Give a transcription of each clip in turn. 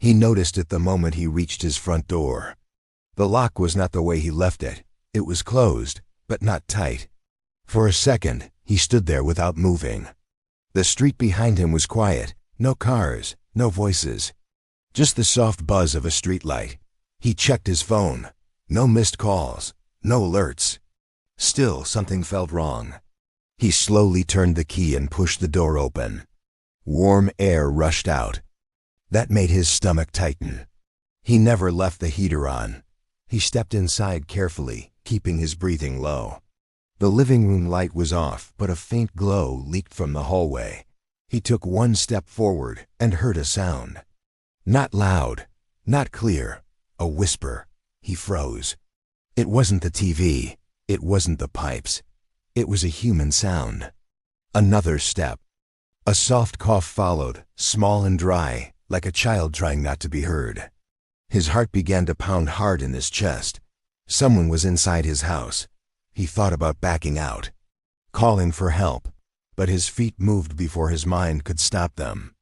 He noticed it the moment he reached his front door. The lock was not the way he left it. It was closed, but not tight. For a second, he stood there without moving. The street behind him was quiet. No cars, no voices. Just the soft buzz of a streetlight. He checked his phone. No missed calls, no alerts. Still, something felt wrong. He slowly turned the key and pushed the door open. Warm air rushed out. That made his stomach tighten. He never left the heater on. He stepped inside carefully, keeping his breathing low. The living room light was off, but a faint glow leaked from the hallway. He took one step forward and heard a sound. Not loud, not clear, a whisper. He froze. It wasn't the TV. It wasn't the pipes. It was a human sound. Another step. A soft cough followed, small and dry, like a child trying not to be heard. His heart began to pound hard in his chest. Someone was inside his house. He thought about backing out, calling for help, but his feet moved before his mind could stop them.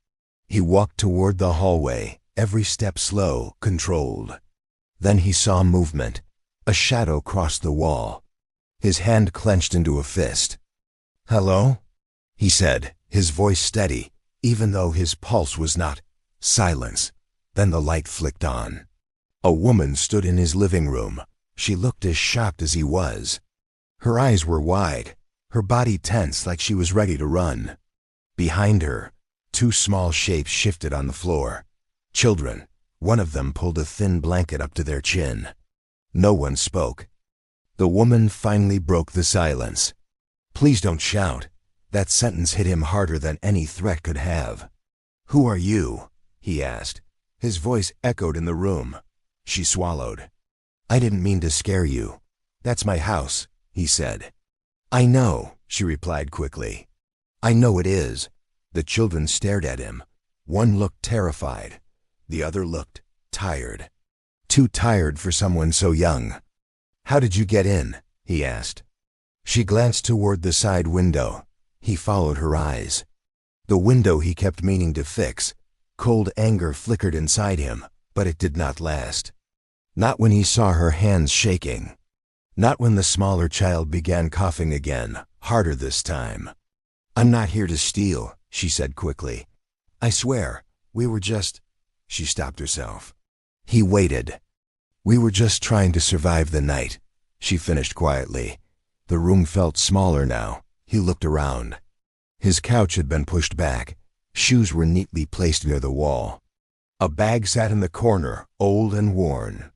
He walked toward the hallway, every step slow, controlled. Then he saw movement. A shadow crossed the wall. His hand clenched into a fist. "Hello?" he said, his voice steady, even though his pulse was not. Silence. Then the light flicked on. A woman stood in his living room. She looked as shocked as he was. Her eyes were wide, her body tense like she was ready to run. Behind her, two small shapes shifted on the floor. Children. One of them pulled a thin blanket up to their chin. No one spoke. The woman finally broke the silence. "Please don't shout." That sentence hit him harder than any threat could have. "Who are you?" he asked. His voice echoed in the room. She swallowed. "I didn't mean to scare you. That's my house," he said. "I know," she replied quickly. "I know it is." The children stared at him. One looked terrified. The other looked tired. Too tired for someone so young. "How did you get in?" he asked. She glanced toward the side window. He followed her eyes. The window he kept meaning to fix. Cold anger flickered inside him, but it did not last. Not when he saw her hands shaking. Not when the smaller child began coughing again, harder this time. "I'm not here to steal," she said quickly. "I swear, we were just—" She stopped herself. He waited. "We were just trying to survive the night," she finished quietly. The room felt smaller now. He looked around. His couch had been pushed back. Shoes were neatly placed near the wall. A bag sat in the corner, old and worn.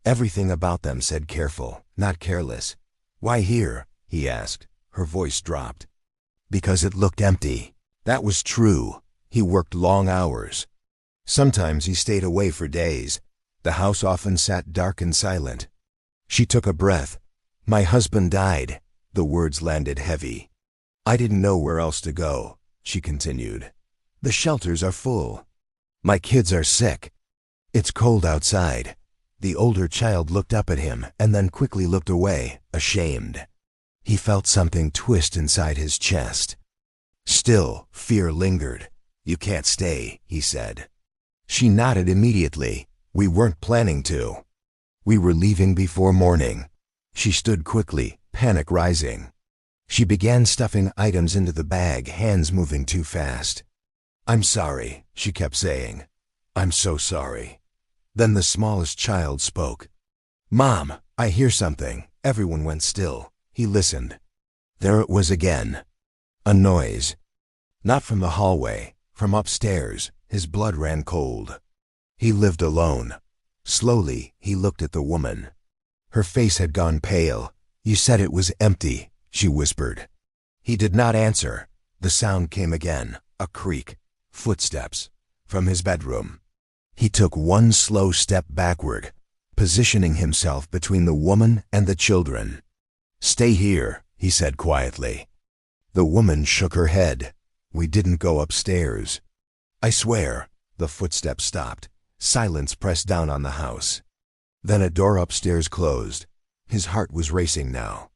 Everything about them said careful, not careless. "Why here?" he asked. Her voice dropped. "Because it looked empty." That was true. He worked long hours. Sometimes he stayed away for days. The house often sat dark and silent. She took a breath. "My husband died." The words landed heavy. "I didn't know where else to go," she continued. "The shelters are full. My kids are sick. It's cold outside." The older child looked up at him and then quickly looked away, ashamed. He felt something twist inside his chest. Still, fear lingered. "You can't stay," he said. She nodded immediately. "We weren't planning to. We were leaving before morning." She stood quickly, panic rising. She began stuffing items into the bag, hands moving too fast. "I'm sorry," she kept saying. "I'm so sorry." Then the smallest child spoke. "Mom, I hear something." Everyone went still. He listened. There it was again. A noise. Not from the hallway, from upstairs. His blood ran cold. He lived alone. Slowly, he looked at the woman. Her face had gone pale. "You said it was empty," she whispered. He did not answer. The sound came again, a creak, footsteps, from his bedroom. He took one slow step backward, positioning himself between the woman and the children. "Stay here," he said quietly. The woman shook her head. "We didn't go upstairs." "I swear." The footsteps stopped. Silence pressed down on the house. Then a door upstairs closed. His heart was racing now.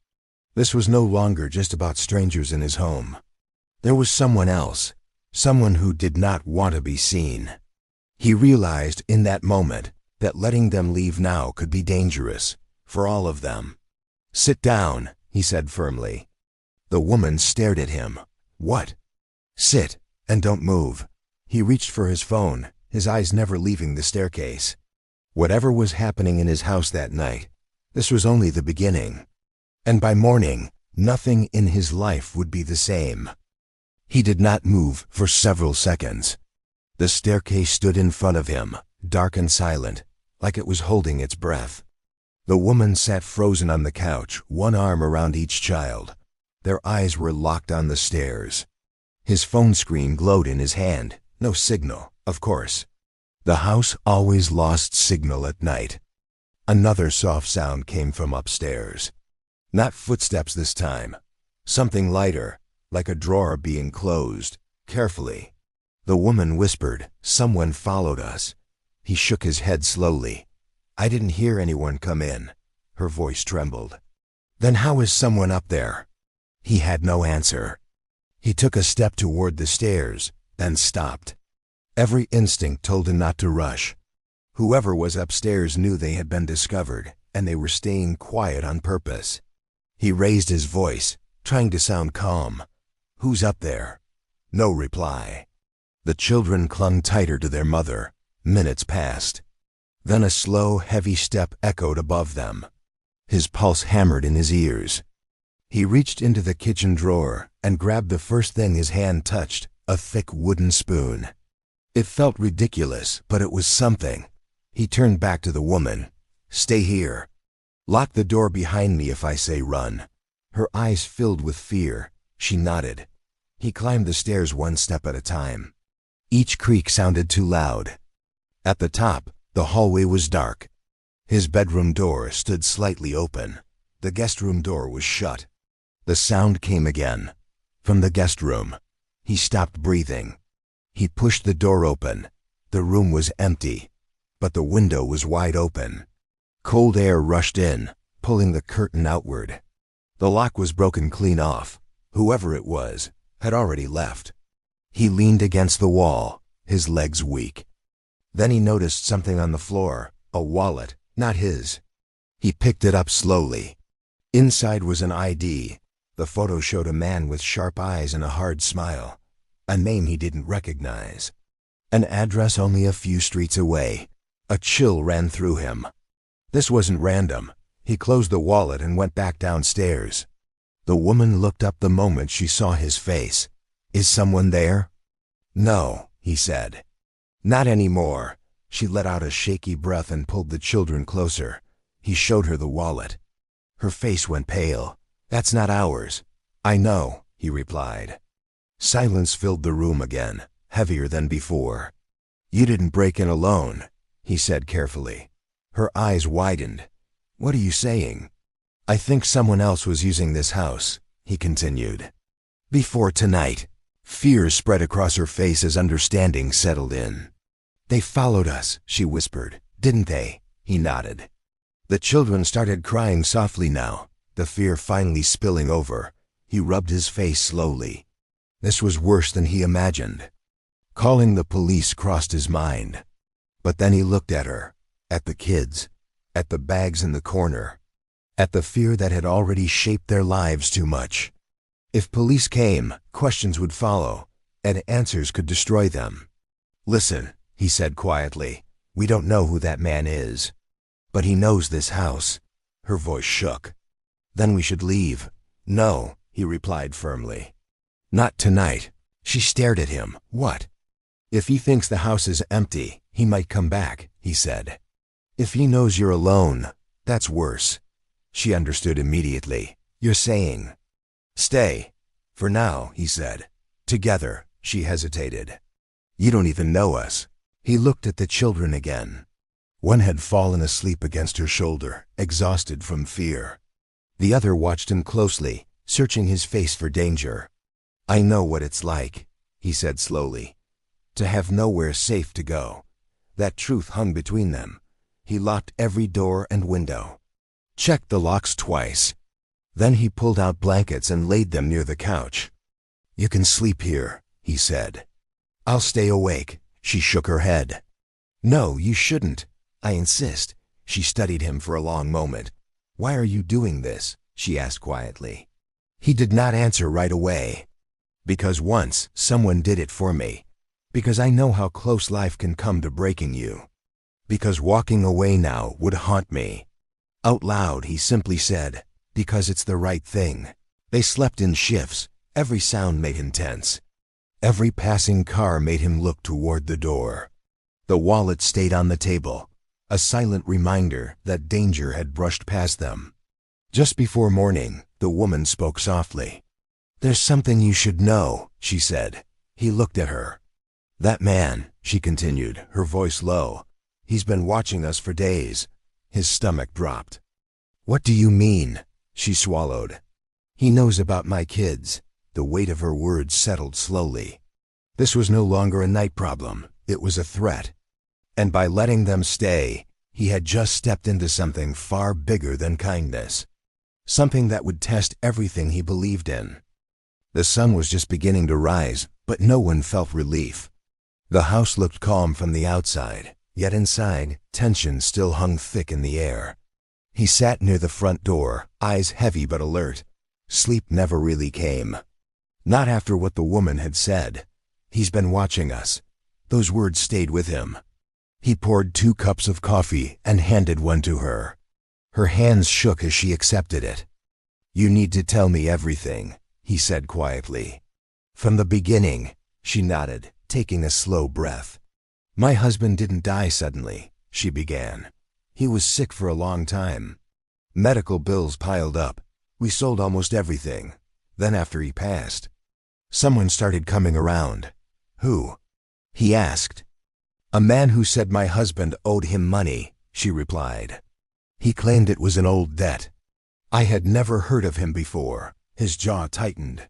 This was no longer just about strangers in his home. There was someone else, someone who did not want to be seen. He realized in that moment that letting them leave now could be dangerous, for all of them. "Sit down," he said firmly. The woman stared at him. "What?" "Sit, and don't move." He reached for his phone, his eyes never leaving the staircase. Whatever was happening in his house that night, this was only the beginning. And by morning, nothing in his life would be the same. He did not move for several seconds. The staircase stood in front of him, dark and silent, like it was holding its breath. The woman sat frozen on the couch, one arm around each child. Their eyes were locked on the stairs. His phone screen glowed in his hand. No signal, of course. The house always lost signal at night. Another soft sound came from upstairs. Not footsteps this time. Something lighter, like a drawer being closed, carefully. The woman whispered, "Someone followed us." He shook his head slowly. "I didn't hear anyone come in." Her voice trembled. "Then how is someone up there?" He had no answer. He took a step toward the stairs, then stopped. Every instinct told him not to rush. Whoever was upstairs knew they had been discovered, and they were staying quiet on purpose. He raised his voice, trying to sound calm. "Who's up there?" No reply. The children clung tighter to their mother. Minutes passed. Then a slow, heavy step echoed above them. His pulse hammered in his ears. He reached into the kitchen drawer and grabbed the first thing his hand touched, a thick wooden spoon. It felt ridiculous, but it was something. He turned back to the woman. "Stay here. Lock the door behind me if I say run." Her eyes filled with fear. She nodded. He climbed the stairs one step at a time. Each creak sounded too loud. At the top, the hallway was dark. His bedroom door stood slightly open. The guest room door was shut. The sound came again. From the guest room. He stopped breathing. He pushed the door open. The room was empty, but the window was wide open. Cold air rushed in, pulling the curtain outward. The lock was broken clean off. Whoever it was had already left. He leaned against the wall, his legs weak. Then he noticed something on the floor, a wallet, not his. He picked it up slowly. Inside was an ID. The photo showed a man with sharp eyes and a hard smile. A name he didn't recognize. An address only a few streets away. A chill ran through him. This wasn't random. He closed the wallet and went back downstairs. The woman looked up the moment she saw his face. "Is someone there?" "No," he said. "Not anymore." She let out a shaky breath and pulled the children closer. He showed her the wallet. Her face went pale. "That's not ours." "I know," he replied. Silence filled the room again, heavier than before. "You didn't break in alone," he said carefully. Her eyes widened. "What are you saying?" "I think someone else was using this house," he continued. "Before tonight." Fear spread across her face as understanding settled in. "They followed us," she whispered. "Didn't they?" He nodded. The children started crying softly now, the fear finally spilling over. He rubbed his face slowly. This was worse than he imagined. Calling the police crossed his mind. But then he looked at her, at the kids, at the bags in the corner, at the fear that had already shaped their lives too much. If police came, questions would follow, and answers could destroy them. "Listen," he said quietly, "we don't know who that man is. But he knows this house." Her voice shook. "Then we should leave." "No," he replied firmly. "Not tonight." She stared at him. "What?" "If he thinks the house is empty, he might come back," he said. "If he knows you're alone, that's worse." She understood immediately. "You're saying—" "Stay. For now," he said. "Together." She hesitated. "You don't even know us." He looked at the children again. One had fallen asleep against her shoulder, exhausted from fear. The other watched him closely, searching his face for danger. "I know what it's like," he said slowly. "To have nowhere safe to go." That truth hung between them. He locked every door and window. Checked the locks twice. Then he pulled out blankets and laid them near the couch. "You can sleep here," he said. "I'll stay awake." She shook her head. No, you shouldn't. I insist. She studied him for a long moment. Why are you doing this? She asked quietly. He did not answer right away. Because once someone did it for me. Because I know how close life can come to breaking you. Because walking away now would haunt me. Out loud, he simply said, because it's the right thing. They slept in shifts. Every sound made him tense. Every passing car made him look toward the door. The wallet stayed on the table, a silent reminder that danger had brushed past them. Just before morning, the woman spoke softly. There's something you should know, she said. He looked at her. That man, she continued, her voice low, he's been watching us for days. His stomach dropped. What do you mean? She swallowed. He knows about my kids. The weight of her words settled slowly. This was no longer a night problem. It was a threat. And by letting them stay, he had just stepped into something far bigger than kindness. Something that would test everything he believed in. The sun was just beginning to rise, but no one felt relief. The house looked calm from the outside, yet inside, tension still hung thick in the air. He sat near the front door, eyes heavy but alert. Sleep never really came. Not after what the woman had said. He's been watching us. Those words stayed with him. He poured 2 cups of coffee and handed one to her. Her hands shook as she accepted it. You need to tell me everything, he said quietly. From the beginning, she nodded, taking a slow breath. My husband didn't die suddenly, she began. He was sick for a long time. Medical bills piled up. We sold almost everything. Then after he passed, someone started coming around. Who? He asked. A man who said my husband owed him money, she replied. He claimed it was an old debt. I had never heard of him before. His jaw tightened.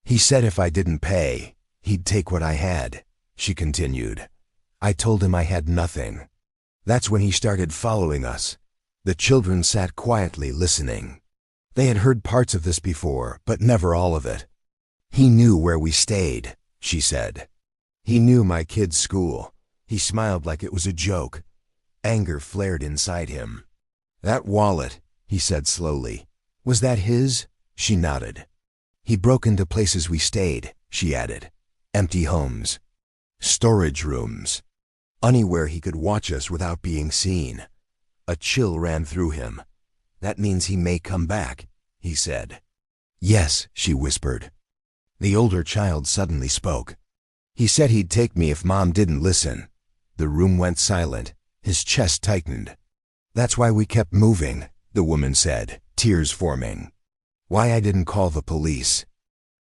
He said if I didn't pay, he'd take what I had, she continued. I told him I had nothing. That's when he started following us. The children sat quietly listening. They had heard parts of this before, but never all of it. He knew where we stayed, she said. He knew my kids' school. He smiled like it was a joke. Anger flared inside him. That wallet, he said slowly. Was that his? She nodded. He broke into places we stayed, she added. Empty homes. Storage rooms. Anywhere he could watch us without being seen. A chill ran through him. That means he may come back, he said. Yes, she whispered. The older child suddenly spoke. He said he'd take me if Mom didn't listen. The room went silent. His chest tightened. That's why we kept moving, the woman said, tears forming. Why I didn't call the police.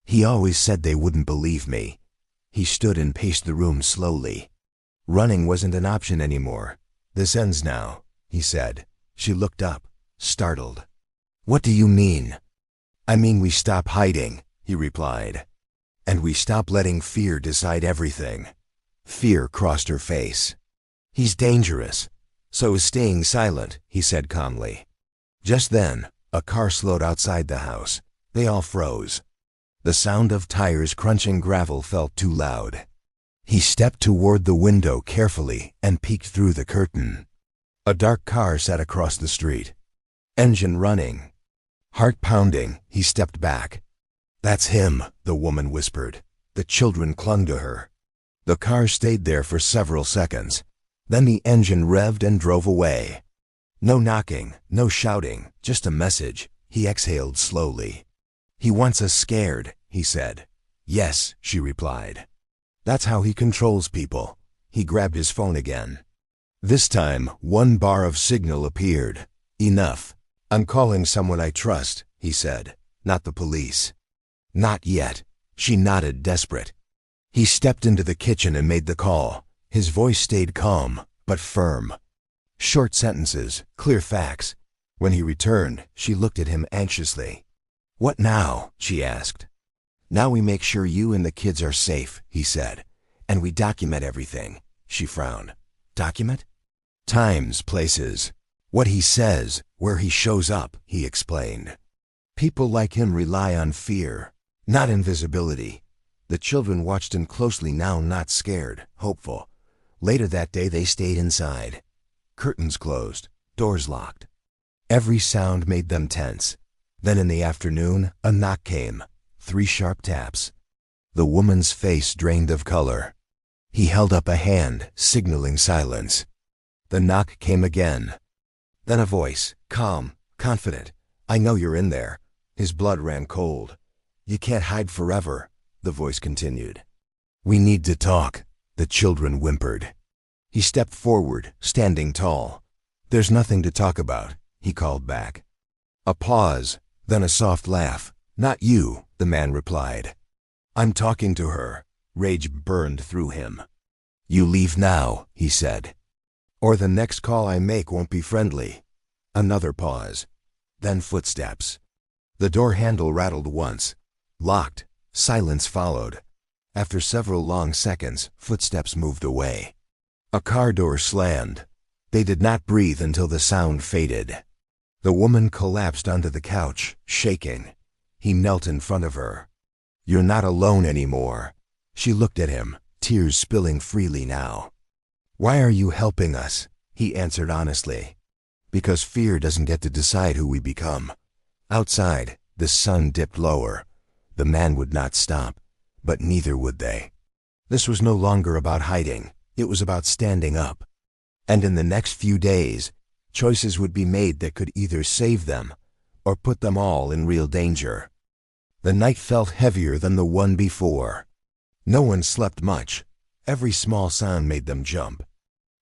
He always said they wouldn't believe me. He stood and paced the room slowly. Running wasn't an option anymore. This ends now, he said. She looked up, startled. What do you mean? I mean we stop hiding, he replied. And we stop letting fear decide everything. Fear crossed her face. He's dangerous. So is staying silent, he said calmly. Just then, a car slowed outside the house. They all froze. The sound of tires crunching gravel felt too loud. He stepped toward the window carefully and peeked through the curtain. A dark car sat across the street. Engine running. Heart pounding, he stepped back. That's him, the woman whispered. The children clung to her. The car stayed there for several seconds. Then the engine revved and drove away. No knocking, no shouting, just a message. He exhaled slowly. He wants us scared, he said. Yes, she replied. That's how he controls people. He grabbed his phone again. This time, 1 bar of signal appeared. Enough. I'm calling someone I trust, he said. Not the police. Not yet. She nodded, desperate. He stepped into the kitchen and made the call. His voice stayed calm, but firm. Short sentences, clear facts. When he returned, she looked at him anxiously. What now? She asked. Now we make sure you and the kids are safe, he said. And we document everything. She frowned. Document? Times, places. What he says, where he shows up, he explained. People like him rely on fear, not invisibility. The children watched him closely now, not scared, hopeful. Later that day they stayed inside. Curtains closed, doors locked. Every sound made them tense. Then in the afternoon, a knock came. 3 sharp taps. The woman's face drained of color. He held up a hand, signaling silence. The knock came again. Then a voice, calm, confident. "I know you're in there." His blood ran cold. "You can't hide forever," the voice continued. "We need to talk," the children whimpered. He stepped forward, standing tall. "There's nothing to talk about," he called back. A pause, then a soft laugh. "Not you," the man replied. "I'm talking to her." Rage burned through him. "You leave now," he said, "or the next call I make won't be friendly." Another pause. Then footsteps. The door handle rattled once. Locked. Silence followed. After several long seconds, footsteps moved away. A car door slammed. They did not breathe until the sound faded. The woman collapsed onto the couch, shaking. He knelt in front of her. "You're not alone anymore." She looked at him, tears spilling freely now. "Why are you helping us?" he answered honestly. "Because fear doesn't get to decide who we become." Outside, the sun dipped lower. The man would not stop, but neither would they. This was no longer about hiding. It was about standing up. And in the next few days, choices would be made that could either save them or put them all in real danger. The night felt heavier than the one before. No one slept much. Every small sound made them jump.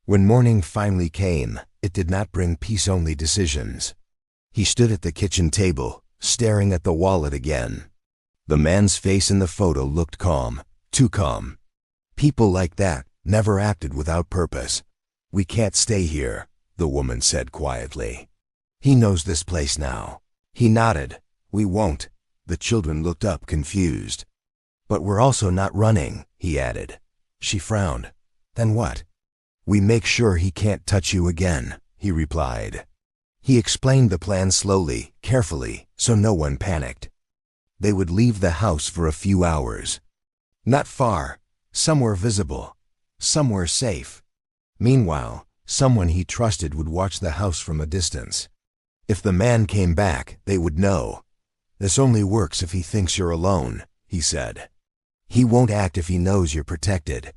When morning finally came, it did not bring peace-only decisions. He stood at the kitchen table, staring at the wallet again. The man's face in the photo looked calm, too calm. People like that never acted without purpose. "We can't stay here," the woman said quietly. "He knows this place now." He nodded. "We won't." The children looked up, confused. "But we're also not running," he added. She frowned. "Then what?" "We make sure he can't touch you again," he replied. He explained the plan slowly, carefully, so no one panicked. They would leave the house for a few hours. Not far, somewhere visible, somewhere safe. Meanwhile, someone he trusted would watch the house from a distance. If the man came back, they would know. "This only works if he thinks you're alone," he said. "He won't act if he knows you're protected."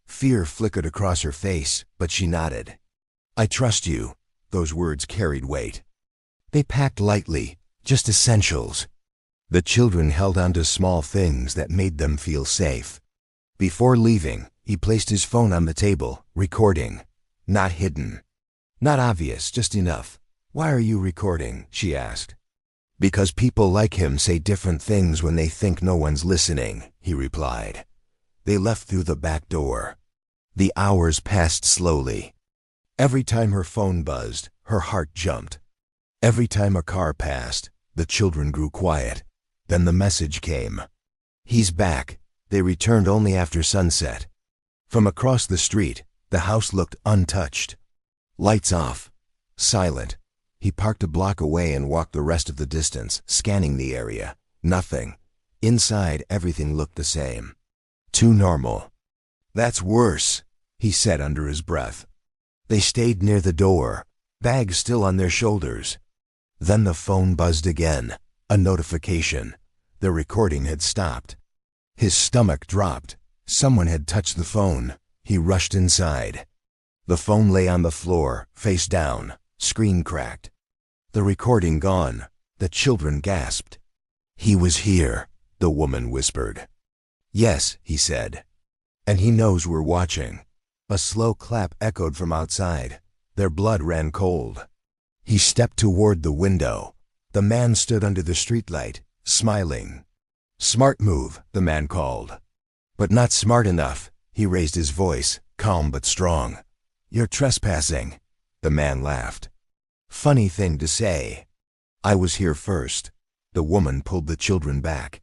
Fear flickered across her face, but she nodded. "I trust you." Those words carried weight. They packed lightly, just essentials. The children held on to small things that made them feel safe. Before leaving, he placed his phone on the table, recording. Not hidden. Not obvious, just enough. "Why are you recording?" she asked. "Because people like him say different things when they think no one's listening," he replied. They left through the back door. The hours passed slowly. Every time her phone buzzed, her heart jumped. Every time a car passed, the children grew quiet. Then the message came. "He's back." They returned only after sunset. From across the street, the house looked untouched. Lights off. Silent. He parked a block away and walked the rest of the distance, scanning the area. Nothing. Inside, everything looked the same. Too normal. "That's worse," he said under his breath. They stayed near the door, bags still on their shoulders. Then the phone buzzed again. A notification. The recording had stopped. His stomach dropped. Someone had touched the phone. He rushed inside. The phone lay on the floor, face down. Screen cracked. The recording gone. The children gasped. "He was here," the woman whispered. "Yes," he said. "And he knows we're watching." A slow clap echoed from outside. Their blood ran cold. He stepped toward the window. The man stood under the streetlight, smiling. "Smart move," the man called. "But not smart enough." He raised his voice, calm but strong. "You're trespassing." The man laughed. "Funny thing to say." "I was here first." The woman pulled the children back.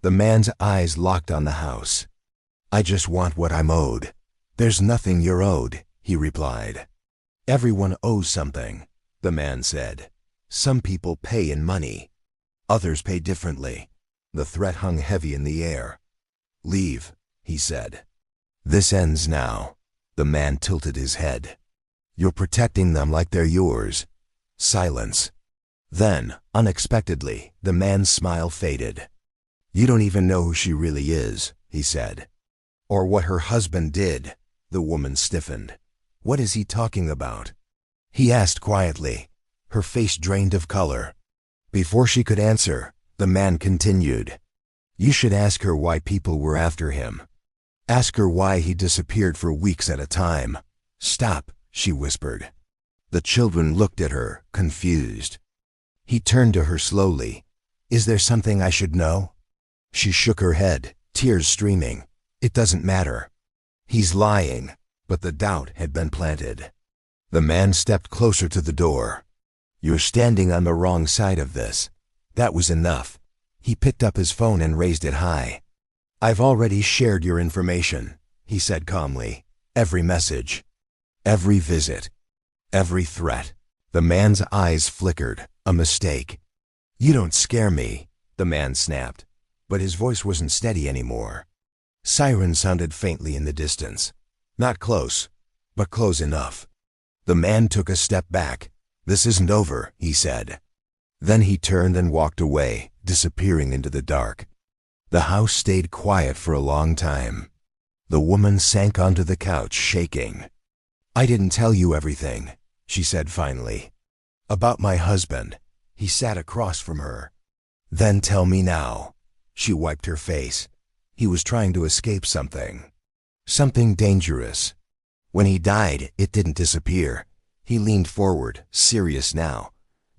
The man's eyes locked on the house. "I just want what I'm owed." "There's nothing you're owed," he replied. "Everyone owes something," the man said. "Some people pay in money. Others pay differently." The threat hung heavy in the air. "Leave," he said. "This ends now." The man tilted his head. You're protecting them like they're yours. Silence. Then, unexpectedly, the man's smile faded. You don't even know who she really is, he said. Or what her husband did. The woman stiffened. What is he talking about? He asked quietly. Her face drained of color. Before she could answer, the man continued. You should ask her why people were after him. Ask her why he disappeared for weeks at a time. Stop, she whispered. The children looked at her, confused. He turned to her slowly. Is there something I should know? She shook her head, tears streaming. It doesn't matter. He's lying, but the doubt had been planted. The man stepped closer to the door. You're standing on the wrong side of this. That was enough. He picked up his phone and raised it high. I've already shared your information, he said calmly. Every message. Every visit. Every threat. The man's eyes flickered. A mistake. You don't scare me, the man snapped. But his voice wasn't steady anymore. Sirens sounded faintly in the distance. Not close, but close enough. The man took a step back. This isn't over, he said. Then he turned and walked away, disappearing into the dark. The house stayed quiet for a long time. The woman sank onto the couch, shaking. I didn't tell you everything, she said finally. About my husband. He sat across from her. Then tell me now. She wiped her face. He was trying to escape something. Something dangerous. When he died, it didn't disappear. He leaned forward, serious now.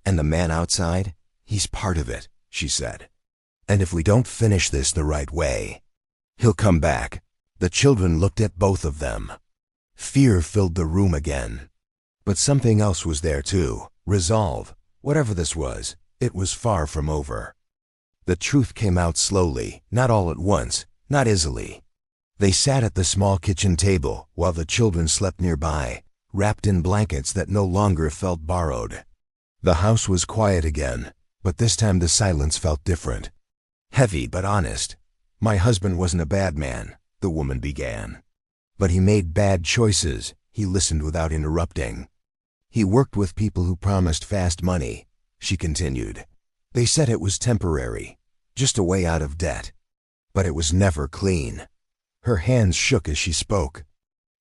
And the man outside? He's part of it, she said. And if we don't finish this the right way, he'll come back. The children looked at both of them. Fear filled the room again. But something else was there too. Resolve. Whatever this was, it was far from over. The truth came out slowly, not all at once, not easily. They sat at the small kitchen table while the children slept nearby, wrapped in blankets that no longer felt borrowed. The house was quiet again, but this time the silence felt different. Heavy but honest. My husband wasn't a bad man, the woman began. But he made bad choices, he listened without interrupting. He worked with people who promised fast money, she continued. They said it was temporary, just a way out of debt. But it was never clean. Her hands shook as she spoke.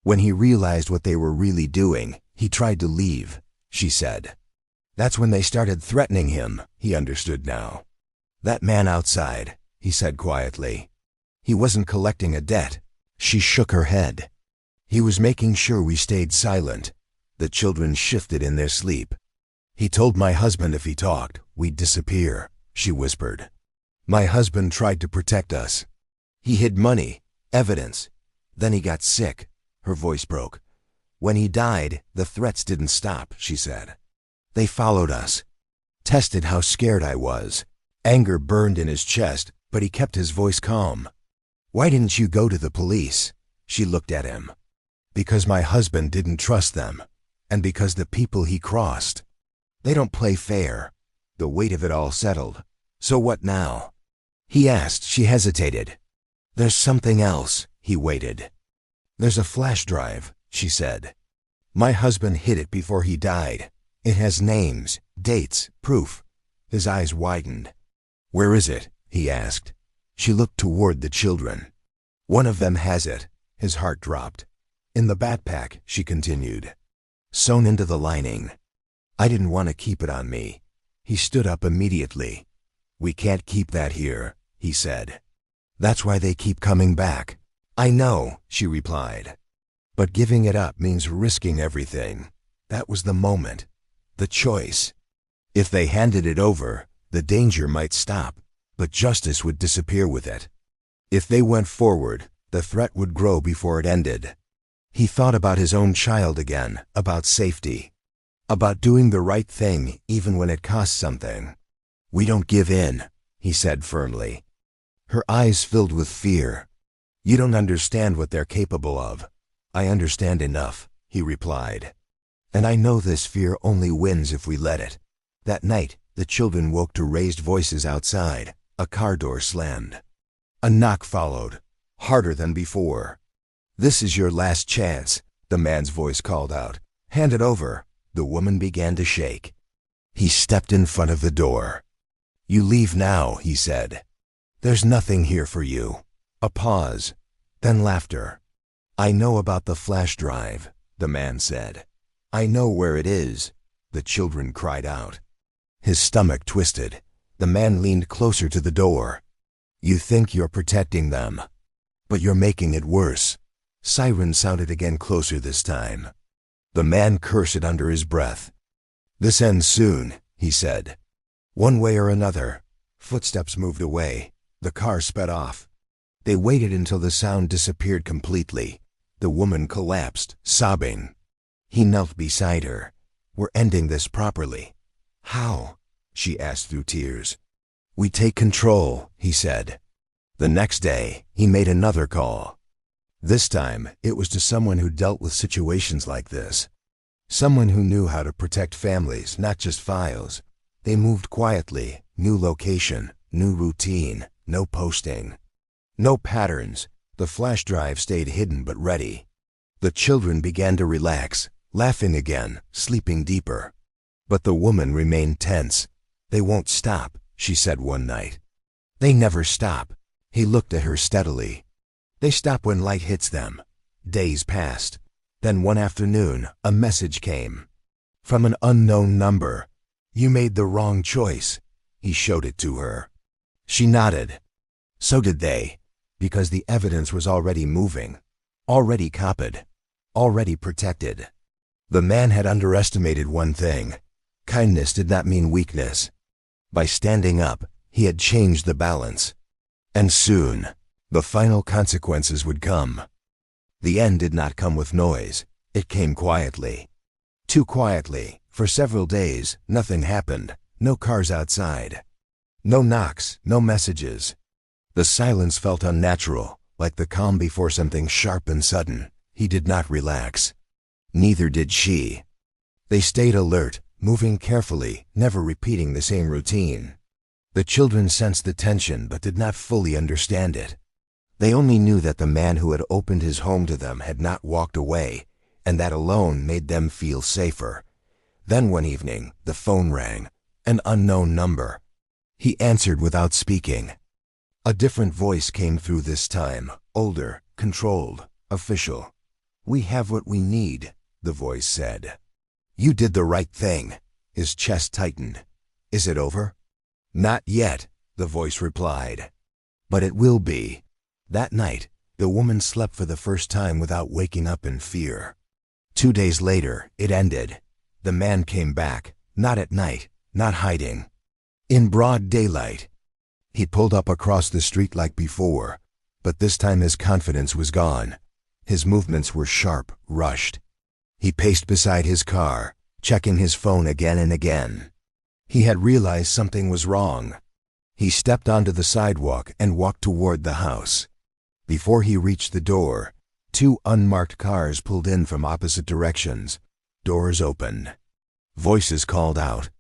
When he realized what they were really doing, he tried to leave, she said. That's when they started threatening him, he understood now. That man outside, he said quietly. He wasn't collecting a debt. She shook her head. He was making sure we stayed silent. The children shifted in their sleep. He told my husband if he talked, we'd disappear, she whispered. My husband tried to protect us. He hid money, evidence. Then he got sick. Her voice broke. When he died, the threats didn't stop, she said. They followed us. Tested how scared I was. Anger burned in his chest, but he kept his voice calm. Why didn't you go to the police? She looked at him. Because my husband didn't trust them. And because the people he crossed. They don't play fair. The weight of it all settled. So what now? He asked. She hesitated. There's something else. He waited. There's a flash drive, she said. My husband hid it before he died. It has names, dates, proof. His eyes widened. Where is it? He asked. She looked toward the children. One of them has it. His heart dropped. In the backpack, she continued. Sewn into the lining. I didn't want to keep it on me. He stood up immediately. We can't keep that here, he said. That's why they keep coming back. I know, she replied. But giving it up means risking everything. That was the moment. The choice. If they handed it over, the danger might stop, but justice would disappear with it. If they went forward, the threat would grow before it ended. He thought about his own child again, about safety, about doing the right thing even when it costs something. We don't give in, he said firmly. Her eyes filled with fear. You don't understand what they're capable of. I understand enough, he replied. And I know this fear only wins if we let it. That night, the children woke to raised voices outside. A car door slammed. A knock followed, harder than before. This is your last chance, the the man's voice called out. "Hand it over." The woman began to shake. He stepped in front of the door. "You leave now," he said. "There's nothing here for you." A pause, then laughter. "I know about the flash drive," the man said. "I know where it is," the children cried out. His stomach twisted. The man leaned closer to the door. "You think you're protecting them, but you're making it worse." Sirens sounded again, closer this time. The man cursed under his breath. "This ends soon," he said. One way or another. Footsteps moved away. The car sped off. They waited until the sound disappeared completely. The woman collapsed, sobbing. He knelt beside her. "We're ending this properly." "How?" she asked through tears. "We take control," he said. The next day, he made another call. This time, it was to someone who dealt with situations like this. Someone who knew how to protect families, not just files. They moved quietly, new location, new routine, no posting. No patterns. The flash drive stayed hidden but ready. The children began to relax, laughing again, sleeping deeper. But the woman remained tense. "They won't stop," she said one night. "They never stop." He looked at her steadily. "They stop when light hits them." Days passed. Then one afternoon, a message came. From an unknown number. "You made the wrong choice." He showed it to her. She nodded. So did they, because the evidence was already moving, already copied, already protected. The man had underestimated one thing. Kindness did not mean weakness. By standing up, he had changed the balance. And soon, the final consequences would come. The end did not come with noise. It came quietly. Too quietly. For several days, nothing happened. No cars outside. No knocks, no messages. The silence felt unnatural, like the calm before something sharp and sudden. He did not relax. Neither did she. They stayed alert, moving carefully, never repeating the same routine. The children sensed the tension but did not fully understand it. They only knew that the man who had opened his home to them had not walked away, and that alone made them feel safer. Then one evening, the phone rang. An unknown number. He answered without speaking. A different voice came through this time, older, controlled, official. "We have what we need," the voice said. "You did the right thing." His chest tightened. "Is it over?" "Not yet," the voice replied. "But it will be." That night, the woman slept for the first time without waking up in fear. 2 days later, it ended. The man came back, not at night, not hiding. In broad daylight. He pulled up across the street like before, but this time his confidence was gone. His movements were sharp, rushed. He paced beside his car, checking his phone again and again. He had realized something was wrong. He stepped onto the sidewalk and walked toward the house. Before he reached the door, 2 unmarked cars pulled in from opposite directions. Doors opened. Voices called out.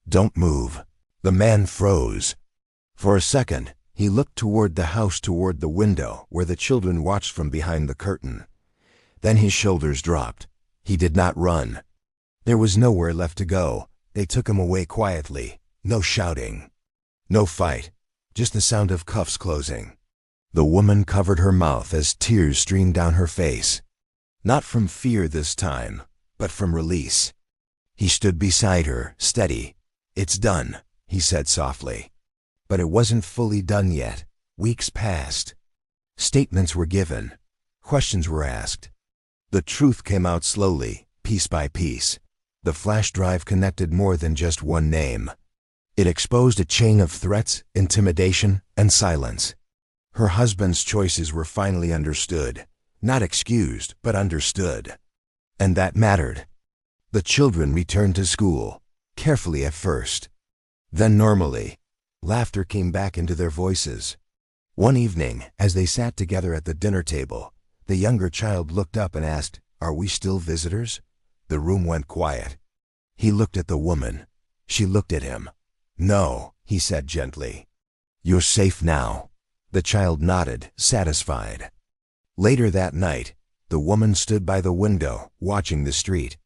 "Don't move." The man froze. For a second, he looked toward the house, toward the window where the children watched from behind the curtain. Then his shoulders dropped. He did not run. There was nowhere left to go. They took him away quietly. No shouting. No fight. Just the sound of cuffs closing. The woman covered her mouth as tears streamed down her face. Not from fear this time, but from release. He stood beside her, steady. "It's done," he said softly. But it wasn't fully done yet. Weeks passed. Statements were given. Questions were asked. The truth came out slowly, piece by piece. The flash drive connected more than just one name. It exposed a chain of threats, intimidation, and silence. Her husband's choices were finally understood. Not excused, but understood. And that mattered. The children returned to school, carefully at first. Then normally. Laughter came back into their voices. One evening, as they sat together at the dinner table, the younger child looked up and asked, "Are we still visitors?" The room went quiet. He looked at the woman. She looked at him. "No," he said gently. "You're safe now." The child nodded, satisfied. Later that night, The woman stood by the window, watching the street.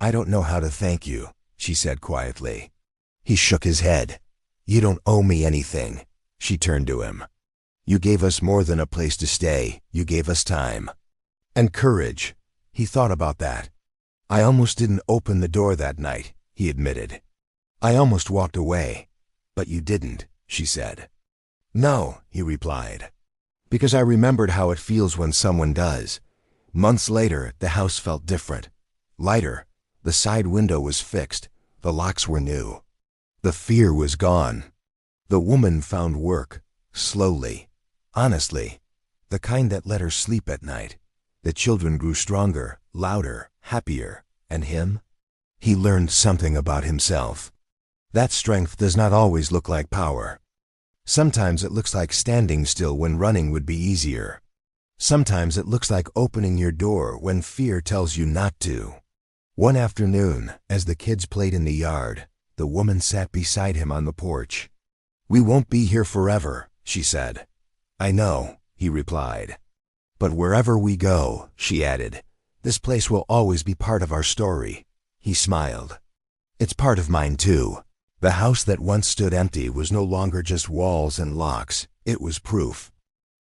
"I don't know how to thank you," she said quietly. He shook his head. "You don't owe me anything." She turned to him. "You gave us more than a place to stay. You gave us time. And courage." He thought about that. "I almost didn't open the door that night," he admitted. "I almost walked away." "But you didn't," she said. "No," he replied, "because I remembered how it feels when someone does." Months later, the house felt different. Lighter. The side window was fixed. The locks were new. The fear was gone. The woman found work, slowly, honestly, the kind that let her sleep at night. The children grew stronger, louder, happier. And him? He learned something about himself. That strength does not always look like power. Sometimes it looks like standing still when running would be easier. Sometimes it looks like opening your door when fear tells you not to. One afternoon, as the kids played in the yard, the woman sat beside him on the porch. "We won't be here forever," she said. "I know," he replied. "But wherever we go," she added, "this place will always be part of our story." He smiled. "It's part of mine too." The house that once stood empty was no longer just walls and locks. It was proof.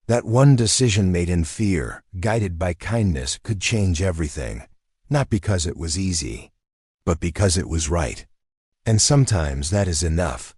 That one decision made in fear, guided by kindness, could change everything. Not because it was easy, but because it was right. And sometimes that is enough.